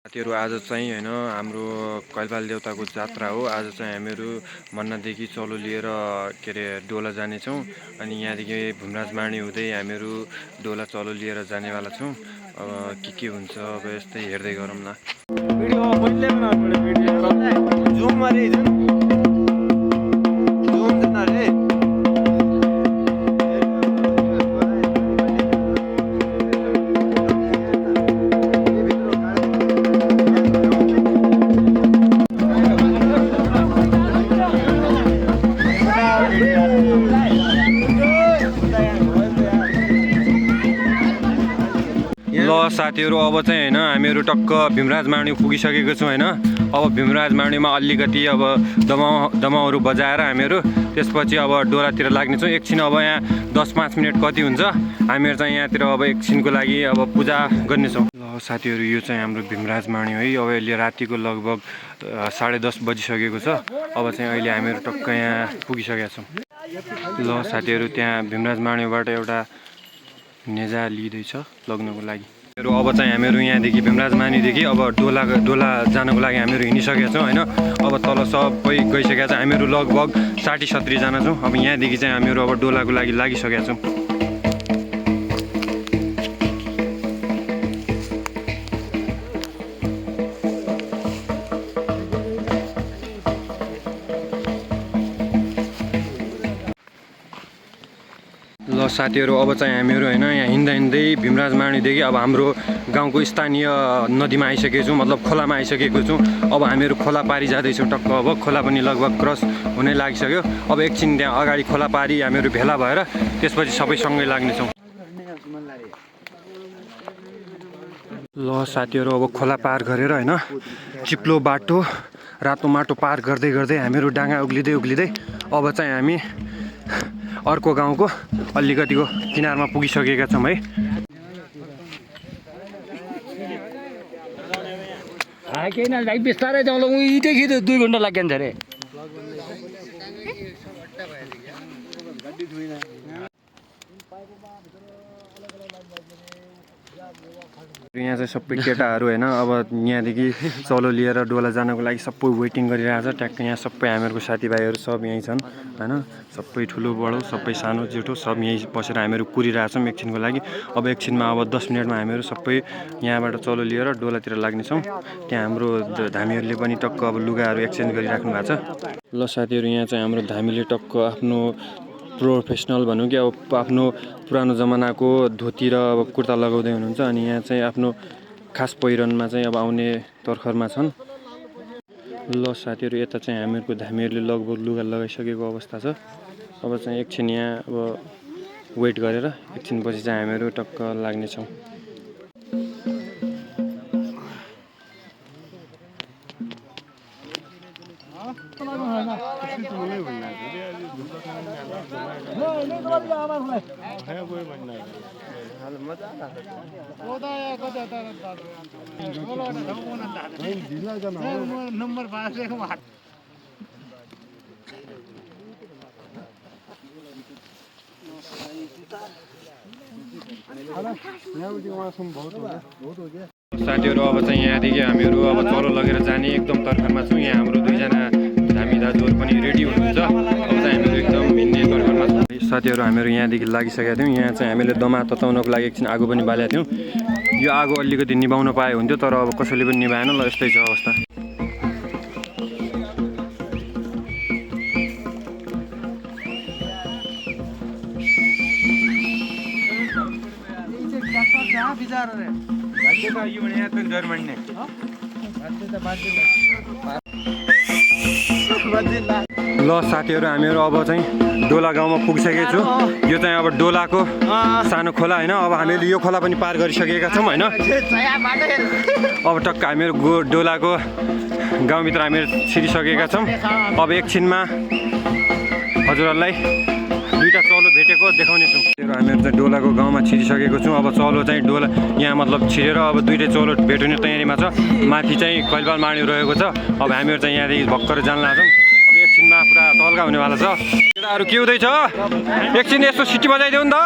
साथीहरु आज चाहिँ हैन हाम्रो कैलबाल देउताको जात्रा हो। आज चाहिँ हामीहरु मन्नादेखि चलो लिएर के रे डोला जाने छौं अनि यहाँदेखि भुमराजमाणी हुँदै हामीहरु डोला चलो लिएर जानेवाला छौं। अब के हुन्छ अब यस्तै हेर्दै गरौँ न। भिडियो मैले बनाउनु पर्यो भिडियो जुम मारे जुम जुम रे ल साथीहरु अब चाहिँ हैन हामीहरु टक्क भीमराजमाणी पुगिसकेको छौं हैन। अब भीमराजमाणीमा अलिकति अब दमाउहरु बजाएर हामीहरु त्यसपछि अब डोलातिर लाग्ने छौं। एकछिन अब यहाँ 10-5 मिनेट कति हुन्छ हामीहरु चाहिँ यहाँतिर अब एकछिनको लागि अब पूजा गर्ने छौं। ल साथीहरु यो चाहिँ हाम्रो भीमराजमाणी है। अब अहिले रातिको लगभग 10:30 बजिसकेको छ। अब चाहिँ अहिले हामीहरु टक्क यहाँ पुगिसकेका छौं। ल साथीहरु त्यहाँ भीमराजमाणीबाट एउटा नेजा लिँदै छ लग्नको लागि। अब चाहिँ हामीहरु यहाँदेखि भीमराजमाणीदेखि अब डोला जानको लागि हामीहरु हिँडिसकेका छौं हैन। अब तल सबै गइसकेका छ। हामीहरु लगभग 60-70 जना छौं। अब यहाँदेखि चाहिँ हामीहरु अब डोलाको लागि लागिसकेका छौं। ल साथीहरु अब चाहिँ हामीहरु हैन यहाँ हिँड्दै भीमराजमाणीदेखि अब हाम्रो गाउँको स्थानीय नदीमा आइसकेको छौं, मतलब खोलामा आइसकेको छौं। अब हामीहरु खोला पारी जाँदै छौं टक्क। अब खोला पनि लगभग क्रस हुनै लागिसक्यो। अब एकछिन त्यहाँ अगाडि खोला पारी हामीहरु भेला भएर त्यसपछि सबै सँगै लाग्ने छौं। ल साथीहरु अब खोला पार गरेर हैन चिप्लो बाटो रातो माटो पार गर्दै गर्दै हामीहरु डाँगा उक्लिँदै अब चाहिँ हामी अर्को गाउँको अलिकतिको किनारमा पुगिसकेका छौं है। किन भाइ बिस्तारै जाउँला उहीदेखि 2 घण्टा लाग्छ अरे। यहाँ चाहिँ सबै केटाहरू हैन अब यहाँदेखि चलो लिएर डोला जानको लागि सबै वेटिङ गरिरहेछ। ट्याक्क यहाँ सबै हामीहरुको साथीभाइहरू सब यही छन् हैन। सबै ठुलो बडो सबै सानो जेठो सब यही बसेर हामीहरु कुरिरहेछौं एकछिनको लागि। अब एकछिनमा अब 10 मिनेटमा हामीहरु सबै यहाँबाट चलो लिएर डोलातिर लाग्ने छौं। त्यहाँ हाम्रो धामीहरुले पनि टक्क अब लुगाहरू एक्सचेन्ज गरिराख्नु भएको छ। ल साथीहरु यहाँ चाहिँ हाम्रो धामीले टक्क आफ्नो प्रोफेसनल भनौँ कि अब आफ्नो पुरानो जमानाको धोती र अब कुर्ता लगाउँदै हुनुहुन्छ अनि यहाँ चाहिँ आफ्नो खास पहिरनमा चाहिँ अब आउने तर्खरमा छन्। ल साथीहरु यता चाहिँ हामीहरुको धामीहरुले लगभग लुगा लगाइसकेको अवस्था छ। अब चाहिँ एकछिन यहाँ अब वेट गरेर एकछिन पछि चाहिँ हामीहरु टक्क लाग्ने छौं। साथीहरु अब चाहिँ यहाँदेखि हामीहरु अब चलो लगेर जाने एकदम तर्खरमा छौं। यहाँ हाम्रो 2 जना धामी दाजुहरु पनि रेडी हुनुहुन्छ। अब चाहिँ हामीहरु एकदम हिँड्ने तर्खरमा छौं। साथीहरु हामीहरु यहाँदेखि लागिसकेका थियौं। यहाँ चाहिँ हामीले दमा तताउनको लागि एकछिन आगो पनि बालेका थियौं। यो आगो अलिकति निभाउन पाए हुन्थ्यो तर अब कसैले पनि निभाएन। ल यस्तै छ अवस्था। ल साथीहरु हामीहरु अब चाहिँ डोला गाउँमा पुगिसकेको छु। यो चाहिँ अब डोलाको सानो खोला हैन। अब हामीले यो खोला पनि पार गरिसकेका छौं हैन। अब टक्क हामीहरु डोलाको गाउँभित्र हामीहरु छिरिसकेका छौं। अब एकछिनमा हजुरहरुलाई दुईटा चलो भेटेको देखाउने छौं। हामीहरु चाहिँ डोलाको गाउँमा छिरिसकेको छौं। अब चलो चाहिँ डोला यहाँ मतलब छिरेर अब दुईटै चलो भेट्ने तयारीमा छ। माथि चाहिँ कैलबालमाणी रहेको छ। अब हामीहरु चाहिँ यहाँदेखि भक्कर जान लाग्छौं। अब एकछिनमा पुरा तल्का हुनेवाला छ। केटाहरु के हुँदैछ? एकछिन यसो सिटी बजाइदेऊ नि त।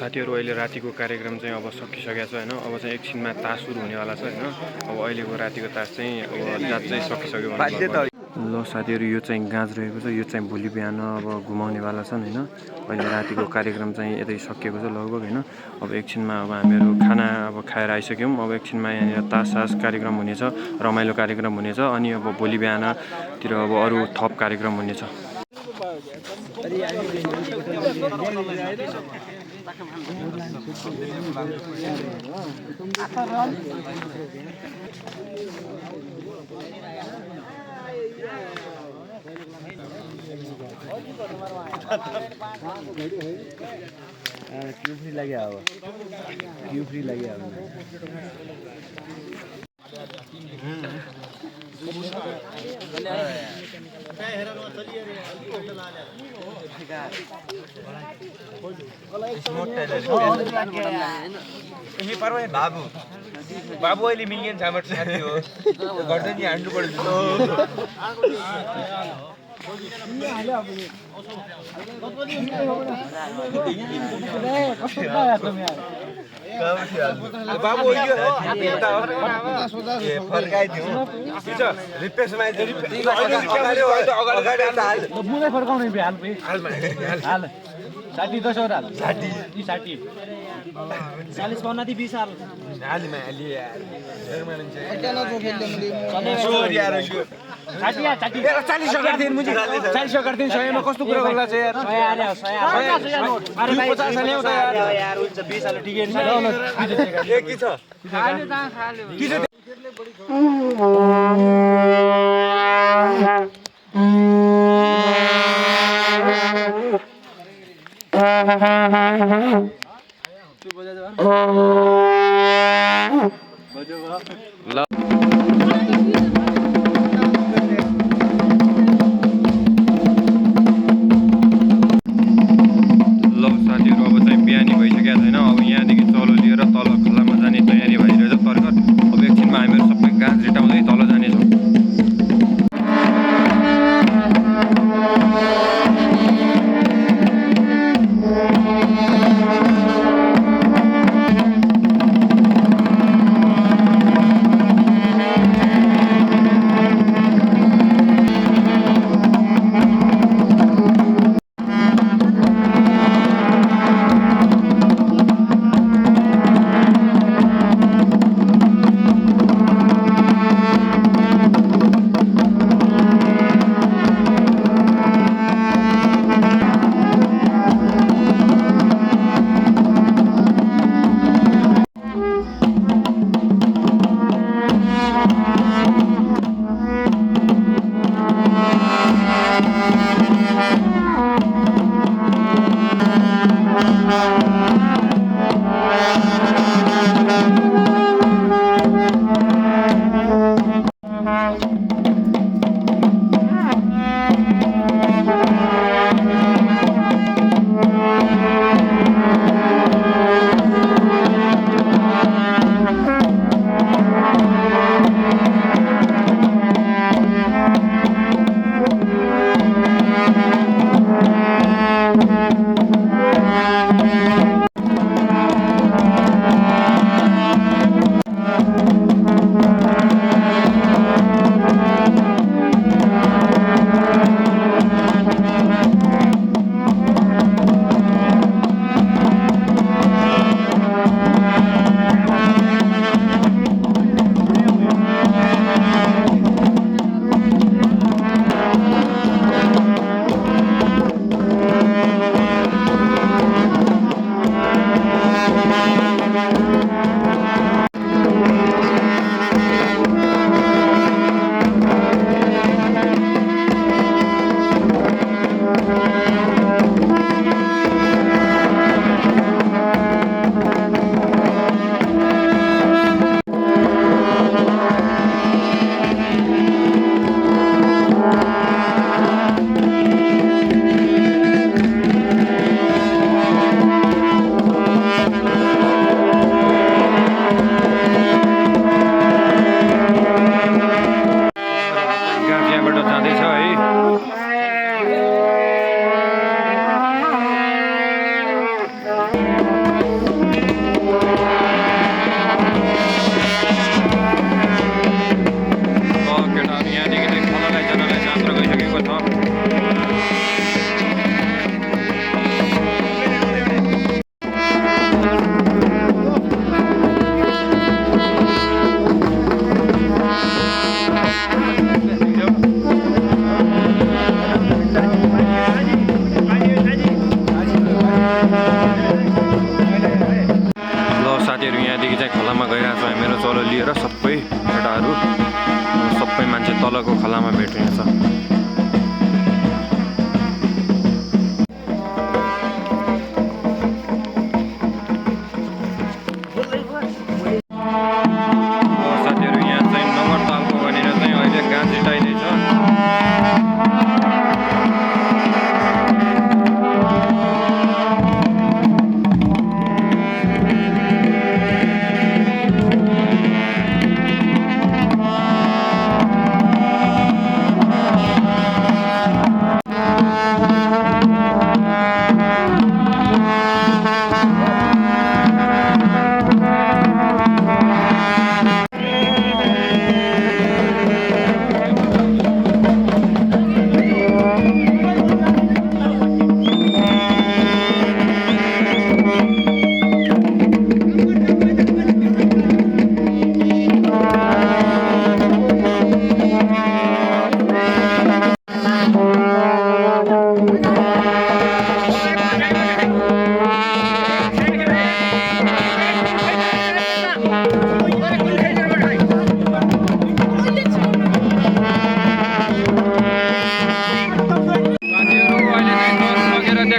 साथीहरू अहिले रातिको कार्यक्रम चाहिँ अब सकिसकेको छ होइन। अब चाहिँ एकछिनमा तास सुरु हुनेवाला छ होइन। अब अहिलेको रातिको तास चाहिँ अब जाँच्चै सकिसक्यो भन्नु। ल साथीहरू यो चाहिँ गाँज रहेको छ। यो चाहिँ भोलि बिहान अब घुमाउनेवाला छन् होइन। अहिले रातिको कार्यक्रम चाहिँ यतै सकिएको छ लगभग होइन। अब एकछिनमा अब हामीहरू खाना अब खाएर आइसक्यौँ। अब एकछिनमा यहाँनिर तास कार्यक्रम हुनेछ, रमाइलो कार्यक्रम हुनेछ। अनि अब भोलि बिहानतिर अब अरू थप कार्यक्रम हुनेछ। क्यू फ्री लगे अब क्यू फ्री लगे अब बाबु बाबु अहिले मिलियन झामट साथी हो गर्दा नि हान्नु पर्यो बाबु फर्काइदिउँ रिप्लेसमा फर्काउने हाल 60 10 और 60 40 पन्ना 20 हाल हालमा अलि यार यार 40 गर्दिन मुझे 40 गर्दिन 100 मा कस्तो कुरा गर्ला छ यार 100 अरे भाइ 50 ल्याउ त यार हुन्छ 20 हाल ठिकै छ ए के छ खाले ता खाले के छ तलको खोलामा भेट हुनेछ। साथीहरू यहाँ चाहिँ नगरतालको भनेर चाहिँ अहिले गाँस जिटाइँदैछ।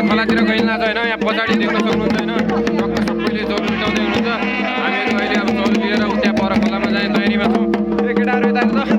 खोलातिर गइला छैन। यहाँ पछाडि देख्न सक्नुहुन्छ होइन, टक्क सबैले जल उठाउँदै हुनुहुन्छ। हामीहरू अहिले अब जल लिएर त्यहाँ पर खोलामा जाने तयारीमा छौँ। केटाहरू यता आएर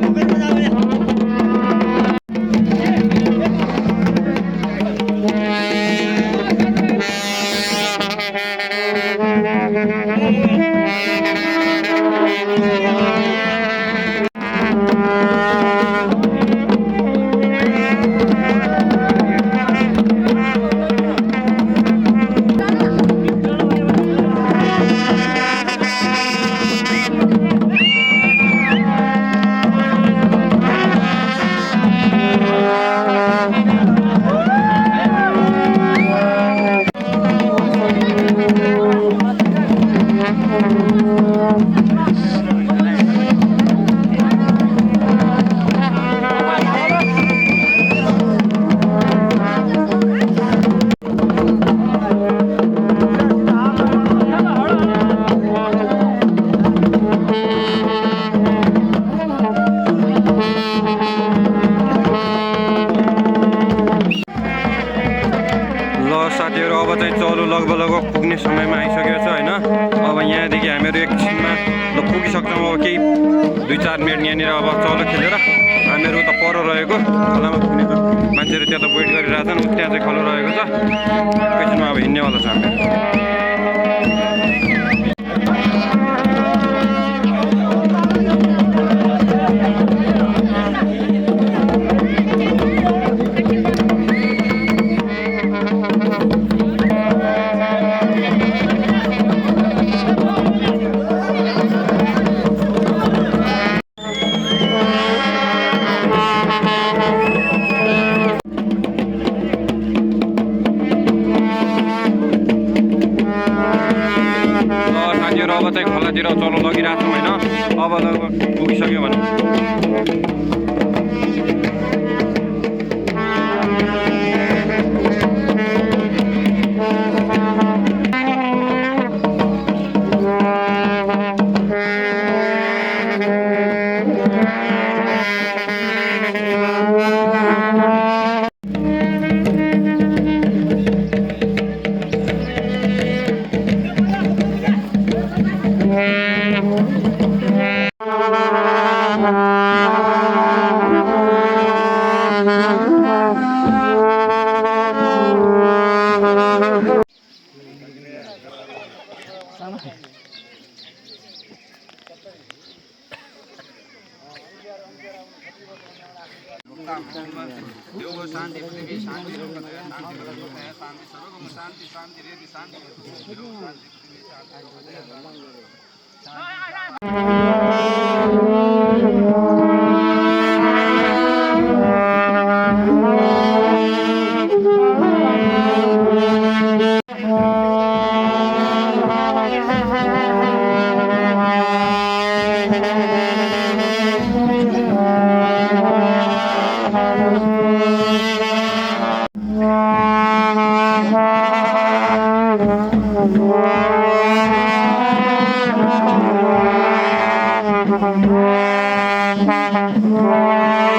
साथीहरू अब चाहिँ चलो लगभग पुग्ने समयमा आइसकेको छ होइन। अब यहाँदेखि हामीहरू एकछिनमा पुगिसक्छौँ। अब केही 2-4 मिनट यहाँनिर अब चलो खेलेर हामीहरू उता पर रहेको खोलामा पुग्ने छ। मान्छेहरू त्यहाँ त वेट गरिरहेछन्, त्यहाँ चाहिँ खोलो रहेको छ। एकैछिनमा अब हिँड्नेवाला छ हामी। अब चाहिँ खोलातिर चलो लगिरहेको छौँ होइन। अब पुगिसक्यो भने शांति पृथ्वी शांति शांति सर्वगम शांति शांति रेति शांति Thank you.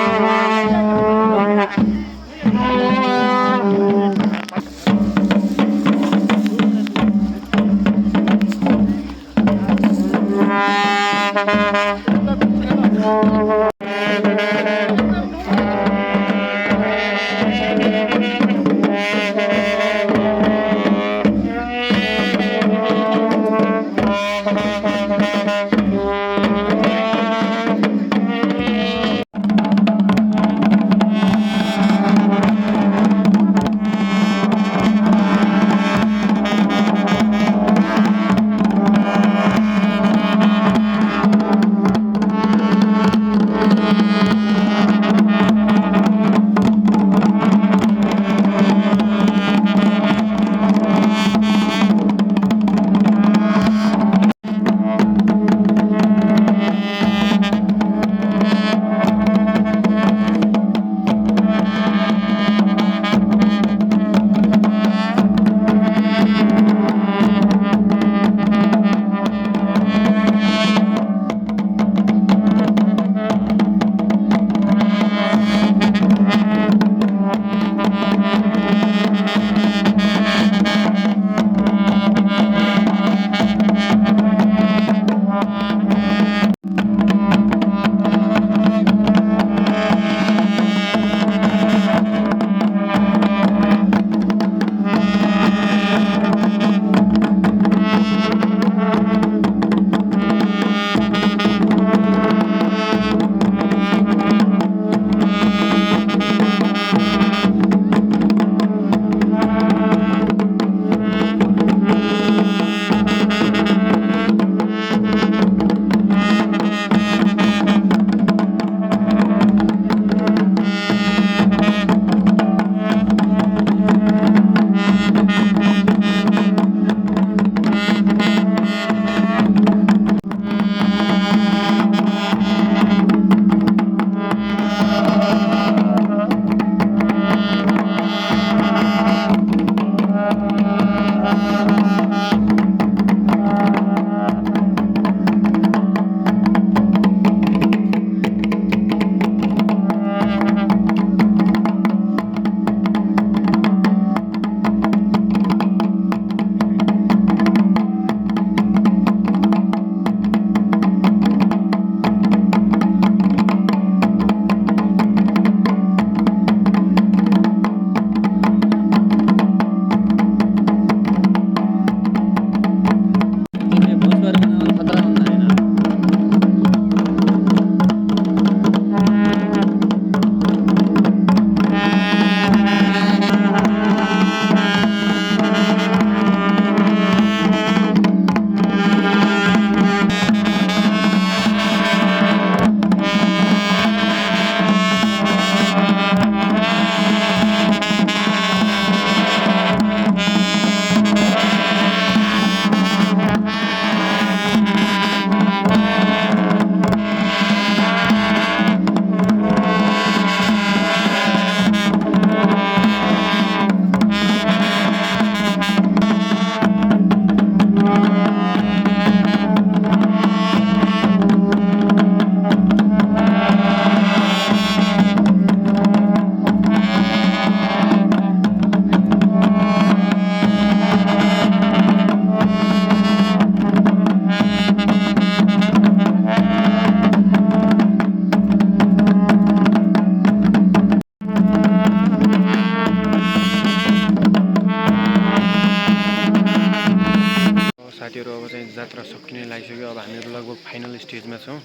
स्टेजमा छौँ।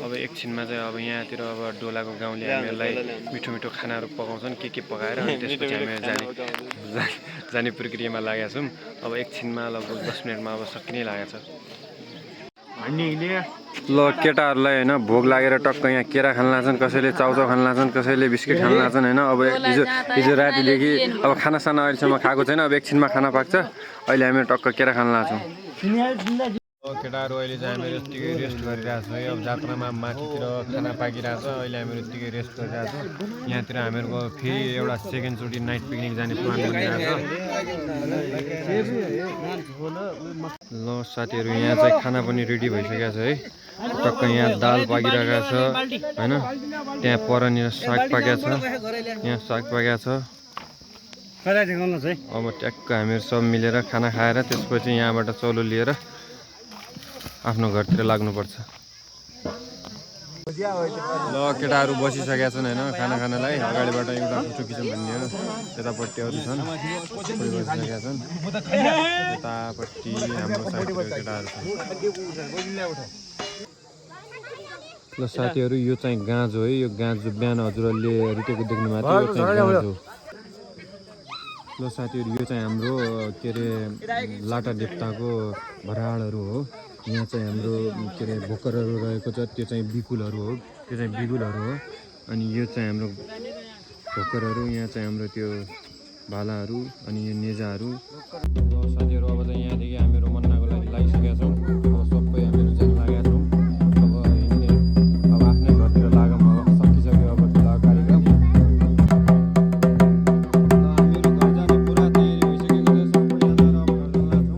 अब एकछिनमा चाहिँ अब यहाँतिर अब डोलाको गाउँले हामीहरूलाई मिठो मिठो खानाहरू पकाउँछन्, के पकाएर अनि त्यसपछि हामी जाने प्रक्रियामा लागेका छौँ। अब एकछिनमा लगभग 10 मिनटमा अब सकिनै लागेको छ। ल केटाहरूलाई होइन भोग लागेर टक्क यहाँ केरा खान लाग्छन्, कसैले चाउचाउ खान लाग्छन्, कसैले बिस्किट खान लाग्छन् होइन। अब हिजो रातिदेखि अब खानासाना अहिलेसम्म खाएको छैन, अब एकछिनमा खाना पाक्छ। अहिले हामी टक्क केरा खान लाग्छौँ। केटाहरू अहिले चाहिँ हामीहरू यत्तिकै रेस्ट गरिरहेको छौँ है। अब जात्रामा माथितिर खाना पाकिरहेको छ, अहिले हामीहरू यत्तिकै रेस्ट गरिरहेको छौँ। यहाँतिर हामीहरूको फेरि एउटा सेकेन्डचोटि नाइट पिकनिक जाने प्लान बनिरहेको छ। ल साथीहरू यहाँ चाहिँ खाना पनि रेडी भइसकेको छ है। टक्क यहाँ दाल पाकिरहेको छ होइन, त्यहाँ परनिर साग पाकेको छ, यहाँ साग पाकेको छ। अब ट्याक्क हामीहरू सब मिलेर खाना खाएर त्यसपछि यहाँबाट चौलो लिएर आफ्नो घरतिर लाग्नुपर्छ। ल केटाहरू बसिसकेका छन् होइन खाना खानलाई। अगाडिबाट एउटा फोटो खिचौँ भन्ने हो, यतापट्टि अरू छन् कोही बसिसकेका छन्, यतापट्टि हाम्रो साइडतिर केटाहरू छन्। ल साथीहरू यो चाहिँ गाँजो है, यो गाँजो बिहान हजुरहरूले रिटेको देख्नु भएको थियो, यो चाहिँ गाँजो। ल साथीहरू यो चाहिँ हाम्रो के अरे लाटा देवताको भराडहरू हो। यहाँ चाहिँ हाम्रो के अरे भोकरहरू रहेको छ, त्यो चाहिँ बिकुलहरू हो, त्यो चाहिँ बिगुलहरू हो। अनि यो चाहिँ हाम्रो भोकरहरू, यहाँ चाहिँ हाम्रो त्यो भालाहरू, अनि यो नेजाहरू। साथीहरू अब चाहिँ यहाँदेखि हामीहरू मन्नाको लागि लागिसकेका छौँ। अब सबै हामीहरू जान लागेका छौँ। अब हिँड्ने अब आफ्नै घरतिर लागौँ। अब सकिसक्यो अब फिलहाल कार्यक्रम। हामीहरू घर जाने पुरा तयारी भइसकेको छ, सबै यहाँबाट अब घर जान लाग्छौँ।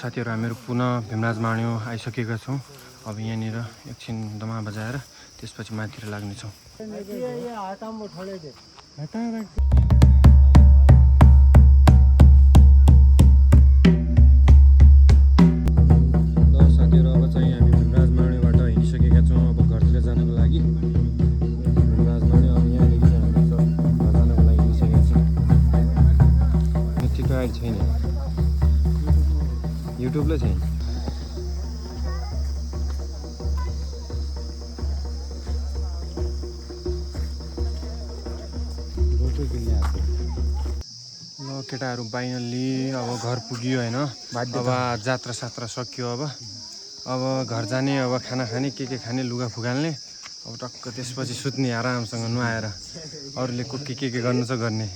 साथीहरू हामीहरू पुनः भीमराज माण्यो आइसकेका छौँ। अब यहाँनिर एकछिन दमा बजाएर त्यसपछि माथितिर लाग्नेछौँ। ल साथीहरू अब चाहिँ हामी भीमराज माण्योबाट हिँडिसकेका छौँ अब घरतिर जानको लागि। भीमराज माण्यो अब यहाँदेखि चाहिँ हामी घर जानको लागि हिँडिसकेका छौँ। यतिको आइड छैन, युट्युबले छैन। ल केटाहरू फाइनल्ली अब घर पुग्यो होइन। अब जात्रा सात्रा सक्यो। अब घर जाने, अब खाना खाने, के खाने, लुगा फुगाल्ने, अब टक्क त्यसपछि सुत्ने आरामसँग नुहाएर। अरूले के गर्नु छ गर्ने।